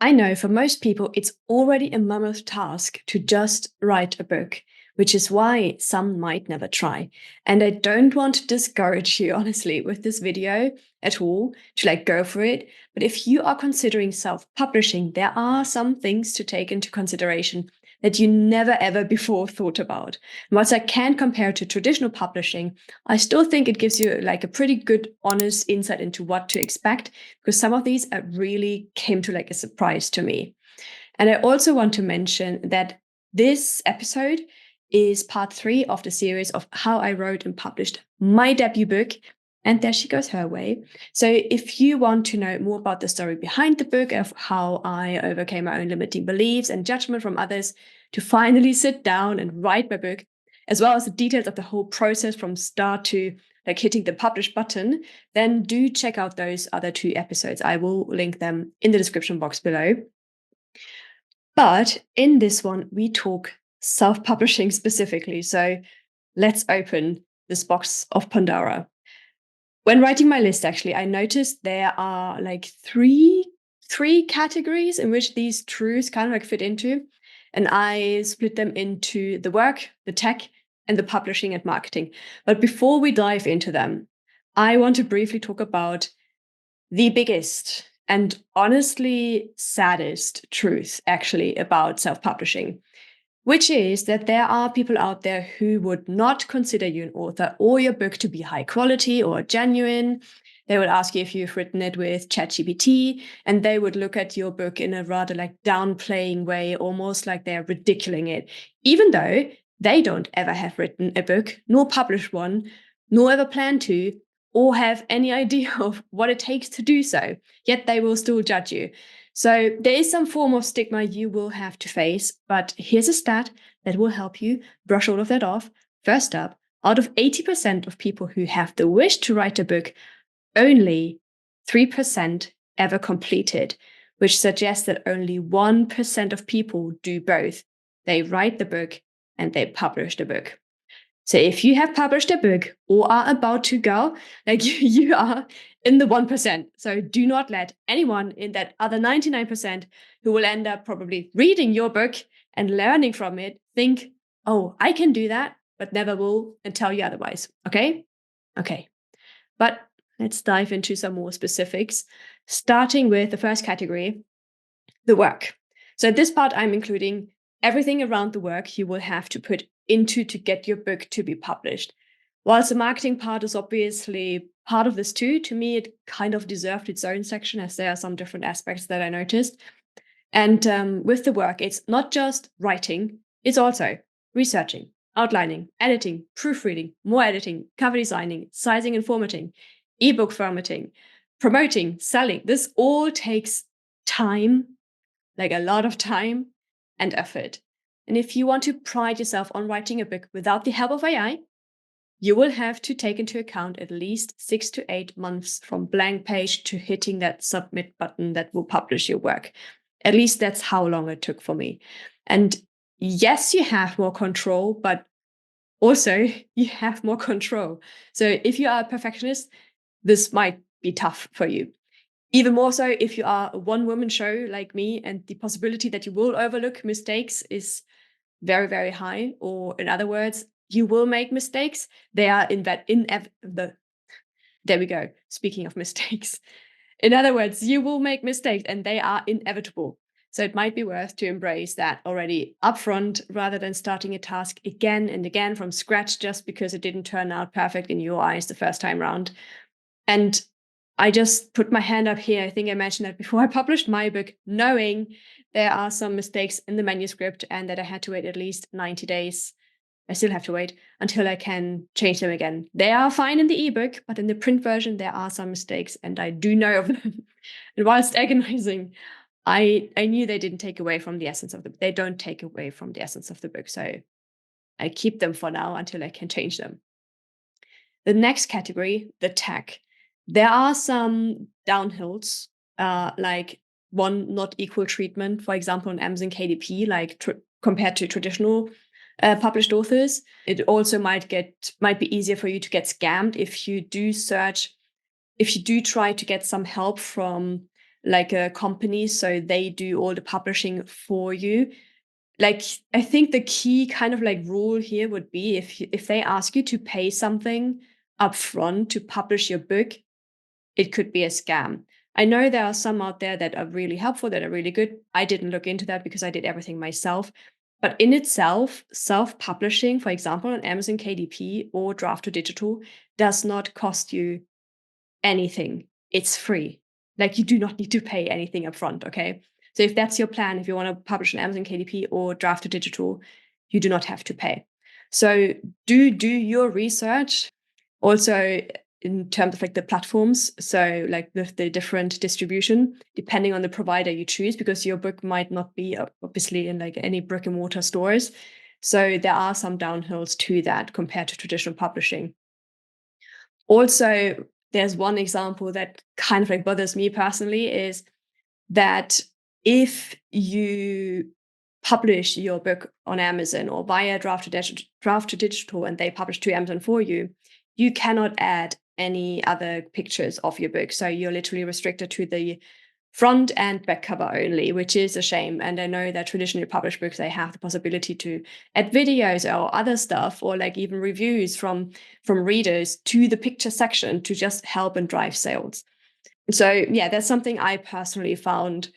I know for most people, it's already a mammoth task to just write a book, which is why some might never try. And I don't want to discourage you, honestly, with this video at all, to go for it. But if you are considering self-publishing, there are some things to take into consideration that you never ever before thought about. And whilst I can't compare to traditional publishing, I still think it gives you a pretty good, honest insight into what to expect, because some of these really came to a surprise to me. And I also want to mention that this episode is part 3 of the series of how I wrote and published my debut book. And there she goes her way. So if you want to know more about the story behind the book, of how I overcame my own limiting beliefs and judgment from others to finally sit down and write my book, as well as the details of the whole process from start to hitting the publish button, then do check out those other 2 episodes. I will link them in the description box below. But in this one, we talk self-publishing specifically. So let's open this box of Pandora. When writing my list, actually, I noticed there are three categories in which these truths kind of fit into. And I split them into the work, the tech, and the publishing and marketing. But before we dive into them, I want to briefly talk about the biggest and honestly saddest truth, actually, about self-publishing, which is that there are people out there who would not consider you an author or your book to be high quality or genuine. They would ask you if you've written it with ChatGPT, and they would look at your book in a rather downplaying way, almost like they're ridiculing it, even though they don't ever have written a book, nor published one, nor ever plan to, or have any idea of what it takes to do so. Yet they will still judge you. So there is some form of stigma you will have to face, but here's a stat that will help you brush all of that off. First up, out of 80% of people who have the wish to write a book, only 3% ever complete it, which suggests that only 1% of people do both. They write the book and they publish the book. So if you have published a book or are about to go, you are in the 1%. So do not let anyone in that other 99% who will end up probably reading your book and learning from it think, oh, I can do that, but never will, and tell you otherwise. Okay? Okay. But let's dive into some more specifics, starting with the first category, the work. So in this part, I'm including everything around the work you will have to put into to get your book to be published. Whilst the marketing part is obviously part of this too, to me, it kind of deserved its own section, as there are some different aspects that I noticed. And with the work, it's not just writing, it's also researching, outlining, editing, proofreading, more editing, cover designing, sizing and formatting, ebook formatting, promoting, selling. This all takes time, a lot of time and effort. And if you want to pride yourself on writing a book without the help of AI, you will have to take into account at least 6 to 8 months from blank page to hitting that submit button that will publish your work. At least that's how long it took for me. And yes, you have more control, but also you have more control. So if you are a perfectionist, this might be tough for you. Even more so if you are a one-woman show like me, and the possibility that you will overlook mistakes is very, very high. Or in other words, you will make mistakes. They are there we go. Speaking of mistakes. In other words, you will make mistakes and they are inevitable. So it might be worth to embrace that already upfront, rather than starting a task again and again from scratch just because it didn't turn out perfect in your eyes the first time round. And I just put my hand up here. I think I mentioned that before. I published my book knowing there are some mistakes in the manuscript and that I had to wait at least 90 days. I still have to wait until I can change them again. They are fine in the ebook, but in the print version, there are some mistakes, and I do know of them. And whilst agonizing, I knew they didn't take away from the essence of the book. They don't take away from the essence of the book. So I keep them for now until I can change them. The next category, the tech. There are some downhills, like one not equal treatment, for example, on Amazon KDP, compared to traditional published authors. It also might be easier for you to get scammed if you do try to get some help from like a company, so they do all the publishing for you. Like, I think the key kind of like rule here would be if they ask you to pay something upfront to publish your book, it could be a scam. I know there are some out there that are really helpful, that are really good. I didn't look into that because I did everything myself. But in itself, self publishing, for example, on Amazon KDP or Draft to Digital, does not cost you anything. It's free. Like, you do not need to pay anything upfront. Okay. So if that's your plan, if you want to publish on Amazon KDP or Draft to Digital, you do not have to pay. So do your research. Also, in terms of like the platforms, so like the different distribution, depending on the provider you choose, because your book might not be obviously in like any brick and mortar stores. So there are some downhills to that compared to traditional publishing. Also, there's one example that kind of like bothers me personally is that if you publish your book on Amazon or via draft to digital and they publish to Amazon for you, you cannot add any other pictures of your book. So you're literally restricted to the front and back cover only, which is a shame. And I know that traditionally published books, they have the possibility to add videos or other stuff, or like even reviews from readers to the picture section to just help and drive sales. So yeah, that's something I personally found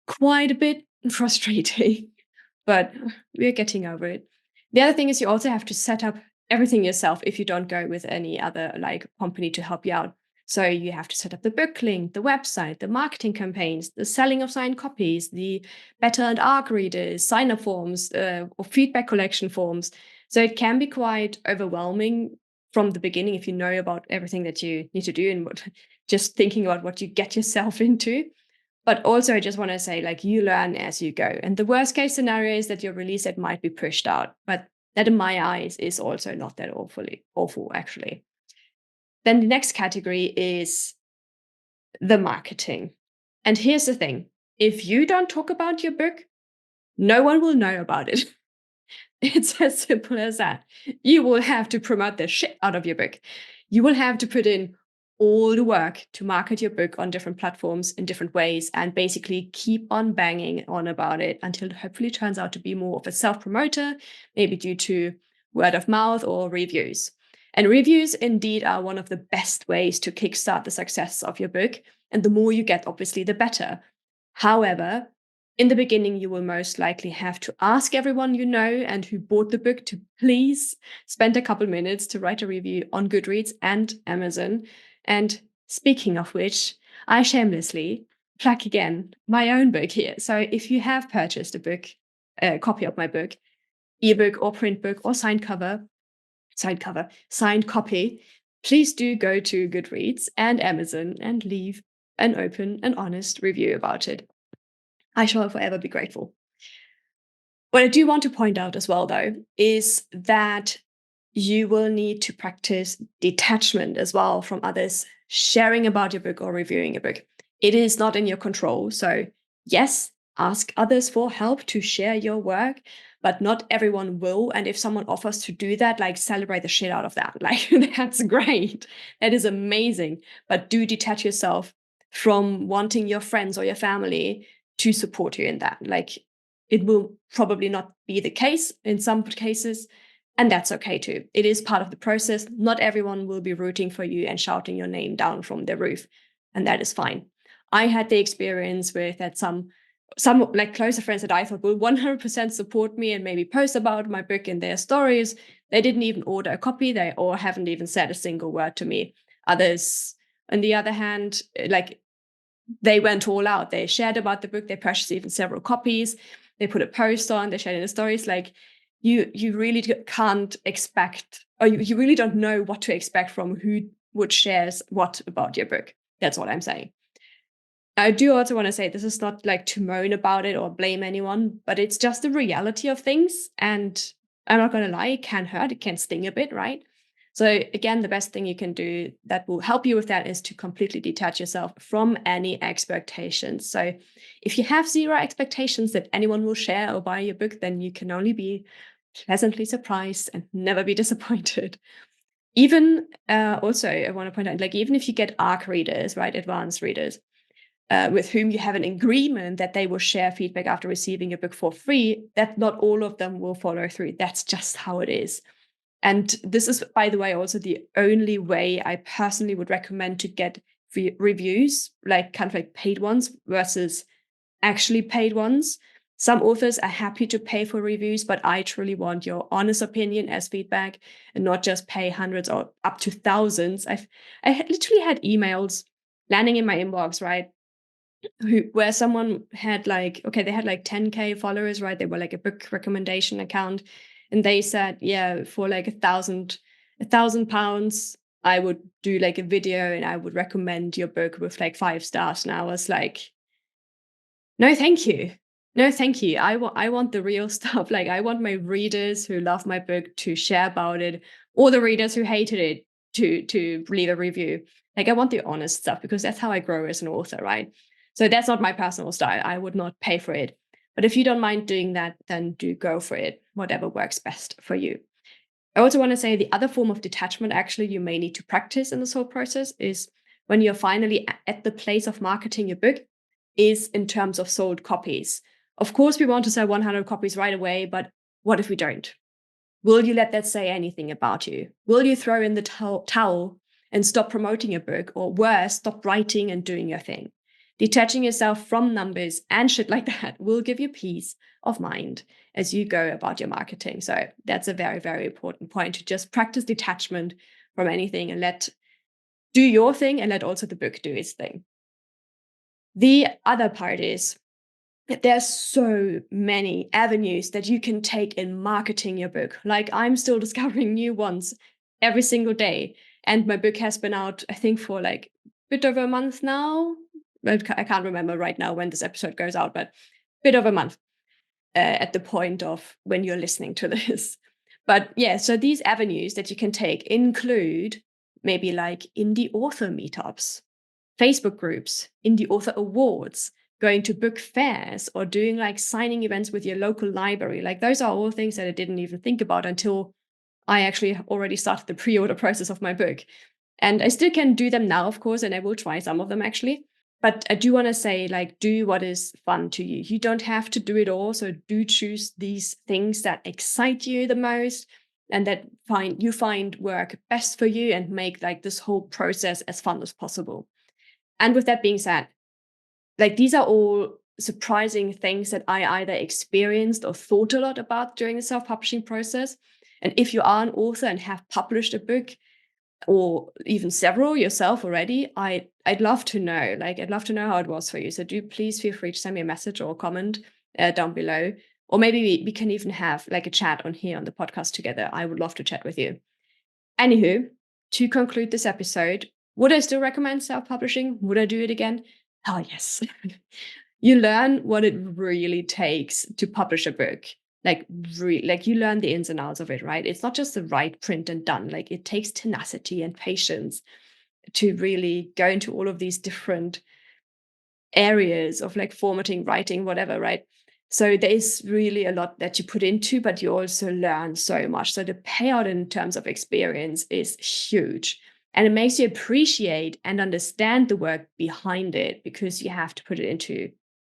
quite a bit frustrating, but we're getting over it. The other thing is you also have to set up everything yourself if you don't go with any other like company to help you out. So you have to set up the book link, the website, the marketing campaigns, the selling of signed copies, the beta and ARC readers, sign up forms, or feedback collection forms. So it can be quite overwhelming from the beginning if you know about everything that you need to do and just thinking about what you get yourself into. But also, I just want to say, like, you learn as you go. And the worst case scenario is that your release date might be pushed out. But that, in my eyes, is also not that awful, actually. Then the next category is the marketing. And here's the thing: if you don't talk about your book, no one will know about it. It's as simple as that. You will have to promote the shit out of your book. You will have to put in all the work to market your book on different platforms in different ways and basically keep on banging on about it until it hopefully turns out to be more of a self promoter, maybe due to word of mouth or reviews. And reviews indeed are one of the best ways to kickstart the success of your book. And the more you get, obviously, the better. However, in the beginning, you will most likely have to ask everyone you know and who bought the book to please spend a couple minutes to write a review on Goodreads and Amazon. And speaking of which, I shamelessly plug again my own book here. So if you have purchased a copy of my book, ebook or print book or signed copy, please do go to Goodreads and Amazon and leave an open and honest review about it. I shall forever be grateful. What I do want to point out as well, though, is that you will need to practice detachment as well from others sharing about your book or reviewing a book. It is not in your control. So, yes, ask others for help to share your work, but not everyone will. And if someone offers to do that, like celebrate the shit out of that. Like, that's great. That is amazing. But do detach yourself from wanting your friends or your family to support you in that. Like, it will probably not be the case in some cases, and that's okay too. It is part of the process. Not everyone will be rooting for you and shouting your name down from their roof, and that is fine. I had the experience with that some like closer friends that I thought will 100% support me and maybe post about my book in their stories. They didn't even order a copy, they or haven't even said a single word to me. Others, on the other hand, like they went all out. They shared about the book. They purchased even several copies. They put a post on. They shared in the stories. Like you really can't expect, or you really don't know what to expect from who would shares what about your book. That's what I'm saying. I do also want to say this is not like to moan about it or blame anyone, but it's just the reality of things. And I'm not going to lie, it can hurt, it can sting a bit, right? So again, the best thing you can do that will help you with that is to completely detach yourself from any expectations. So if you have zero expectations that anyone will share or buy your book, then you can only be pleasantly surprised and never be disappointed. Even also, I want to point out, like even if you get ARC readers, right, advanced readers, with whom you have an agreement that they will share feedback after receiving your book for free, that not all of them will follow through. That's just how it is. And this is, by the way, also the only way I personally would recommend to get reviews, like kind of like paid ones versus actually paid ones. Some authors are happy to pay for reviews, but I truly want your honest opinion as feedback and not just pay hundreds or up to thousands. I literally had emails landing in my inbox, right? Where someone had like, okay, they had like 10K followers, right? They were like a book recommendation account. And they said, yeah, for like £1,000, I would do like a video and I would recommend your book with like 5 stars. And I was like, no, thank you. No, thank you. I want the real stuff. Like I want my readers who love my book to share about it, or the readers who hated it to leave a review. Like I want the honest stuff because that's how I grow as an author, right? So that's not my personal style. I would not pay for it. But if you don't mind doing that, then do go for it. Whatever works best for you. I also want to say the other form of detachment actually you may need to practice in this whole process is when you're finally at the place of marketing your book is in terms of sold copies. Of course, we want to sell 100 copies right away, but what if we don't? Will you let that say anything about you? Will you throw in the towel and stop promoting your book, or worse, stop writing and doing your thing? Detaching yourself from numbers and shit like that will give you peace of mind as you go about your marketing. So that's a very, very important point, to just practice detachment from anything and do your thing and let also the book do its thing. The other part is that there's so many avenues that you can take in marketing your book. Like I'm still discovering new ones every single day. And my book has been out, I think, for like a bit over a month now. I can't remember right now when this episode goes out, but a bit of a month at the point of when you're listening to this. But yeah, so these avenues that you can take include maybe like indie author meetups, Facebook groups, indie author awards, going to book fairs, or doing like signing events with your local library. Like those are all things that I didn't even think about until I actually already started the pre-order process of my book. And I still can do them now, of course, and I will try some of them actually. But I do want to say, like, do what is fun to you. You don't have to do it all. So do choose these things that excite you the most and that you find work best for you, and make like this whole process as fun as possible. And with that being said, like these are all surprising things that I either experienced or thought a lot about during the self-publishing process. And if you are an author and have published a book or even several yourself already, I'd love to know. Like I'd love to know how it was for you. So do please feel free to send me a message or a comment down below. Or maybe we can even have like a chat on here on the podcast together. I would love to chat with you. Anywho, to conclude this episode, would I still recommend self-publishing? Would I do it again? Hell yes. You learn what it really takes to publish a book. Like you learn the ins and outs of it, right? It's not just the right print and done. Like it takes tenacity and patience to really go into all of these different areas of like formatting, writing, whatever, right? So there is really a lot that you put into, but you also learn so much. So the payout in terms of experience is huge. And it makes you appreciate and understand the work behind it, because you have to put it into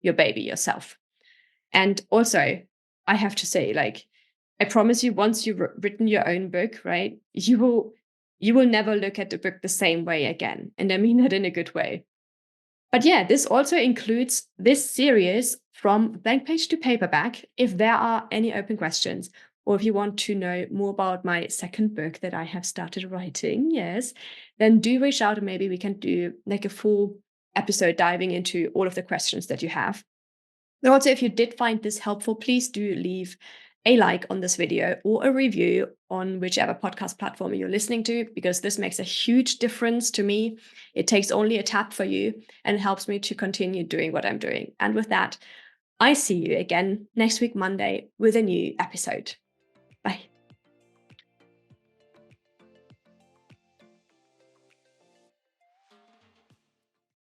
your baby yourself. And also, I have to say, like, I promise you, once you've written your own book, right, you will never look at the book the same way again. And I mean that in a good way. But yeah, this also includes this series from blank page to paperback. If there are any open questions, or if you want to know more about my second book that I have started writing, yes, then do reach out and maybe we can do like a full episode diving into all of the questions that you have. And also, if you did find this helpful, please do leave a like on this video or a review on whichever podcast platform you're listening to, because this makes a huge difference to me. It takes only a tap for you and helps me to continue doing what I'm doing. And with that, I see you again next week, Monday, with a new episode. Bye.